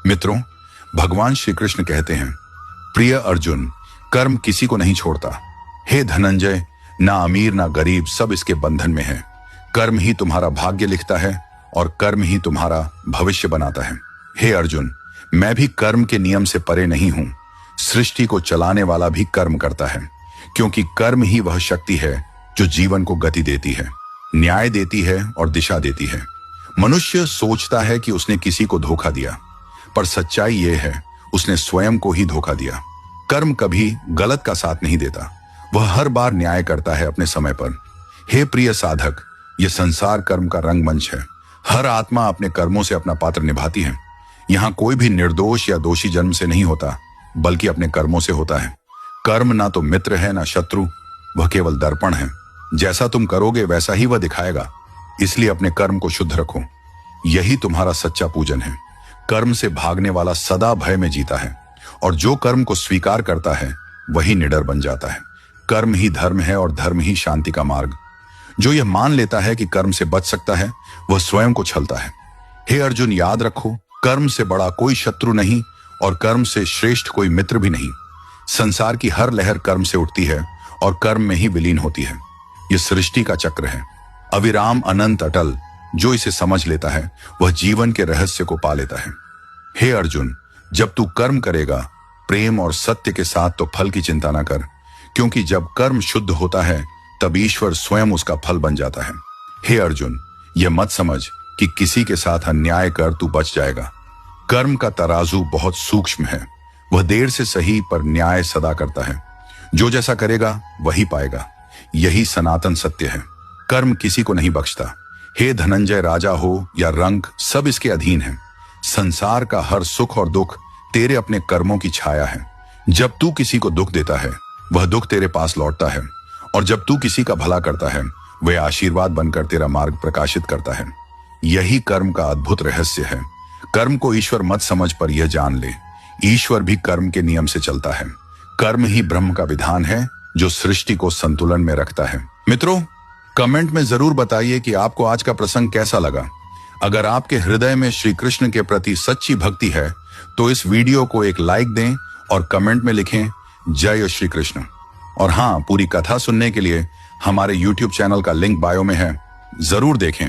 मित्रों, भगवान श्री कृष्ण कहते हैं, प्रिय अर्जुन, कर्म किसी को नहीं छोड़ता। हे धनंजय, ना अमीर ना गरीब, सब इसके बंधन में है। कर्म ही तुम्हारा भाग्य लिखता है और कर्म ही तुम्हारा भविष्य बनाता है। हे अर्जुन, मैं भी कर्म के नियम से परे नहीं हूं। सृष्टि को चलाने वाला भी कर्म करता है, क्योंकि कर्म ही वह शक्ति है जो जीवन को गति देती है, न्याय देती है और दिशा देती है। मनुष्य सोचता है कि उसने किसी को धोखा दिया, पर सच्चाई यह है उसने स्वयं को ही धोखा दिया। कर्म कभी गलत का साथ नहीं देता, वह हर बार न्याय करता है अपने समय पर। हे प्रिय साधक, यह संसार कर्म का रंगमंच है। हर आत्मा अपने कर्मों से अपना पात्र निभाती है। यहाँ कोई भी निर्दोष या दोषी जन्म से नहीं होता, बल्कि अपने कर्मों से होता है। कर्म ना तो मित्र है ना शत्रु, वह केवल दर्पण है। जैसा तुम करोगे वैसा ही वह दिखाएगा, इसलिए अपने कर्म को शुद्ध रखो। यही तुम्हारा सच्चा पूजन है। कर्म से भागने वाला सदा भय में जीता है, और जो कर्म को स्वीकार करता है वही निडर बन जाता है। कर्म ही धर्म है और धर्म ही शांति का मार्ग। जो यह मान लेता है कि कर्म से बच सकता है, वह स्वयं को छलता है। हे अर्जुन, याद रखो, कर्म से बड़ा कोई शत्रु नहीं और कर्म से श्रेष्ठ कोई मित्र भी नहीं। संसार की हर लहर कर्म से उठती है और कर्म में ही विलीन होती है। यह सृष्टि का चक्र है, अविराम, अनंत, अटल। जो इसे समझ लेता है वह जीवन के रहस्य को पा लेता है। हे अर्जुन, जब तू कर्म करेगा प्रेम और सत्य के साथ, तो फल की चिंता न कर, क्योंकि जब कर्म शुद्ध होता है तब ईश्वर स्वयं उसका फल बन जाता है। हे अर्जुन, यह मत समझ कि किसी के साथ अन्याय कर तू बच जाएगा। कर्म का तराजू बहुत सूक्ष्म है, वह देर से सही पर न्याय सदा करता है। जो जैसा करेगा वही पाएगा, यही सनातन सत्य है। कर्म किसी को नहीं बख्शता। हे धनंजय, राजा हो या रंक, सब इसके अधीन है। संसार का हर सुख और दुख तेरे अपने कर्मों की छाया है। जब तू किसी को दुख देता है वह दुख तेरे पास लौटता है, और जब तू किसी का भला करता है वह आशीर्वाद बनकर तेरा मार्ग प्रकाशित करता है। यही कर्म का अद्भुत रहस्य है। कर्म को ईश्वर मत समझ, पर यह जान ले, ईश्वर भी कर्म के नियम से चलता है। कर्म ही ब्रह्म का विधान है जो सृष्टि को संतुलन में रखता है। मित्रों, कमेंट में जरूर बताइए कि आपको आज का प्रसंग कैसा लगा। अगर आपके हृदय में श्री कृष्ण के प्रति सच्ची भक्ति है तो इस वीडियो को एक लाइक दें और कमेंट में लिखें जय श्री कृष्ण। और हाँ, पूरी कथा सुनने के लिए हमारे YouTube चैनल का लिंक बायो में है, जरूर देखें।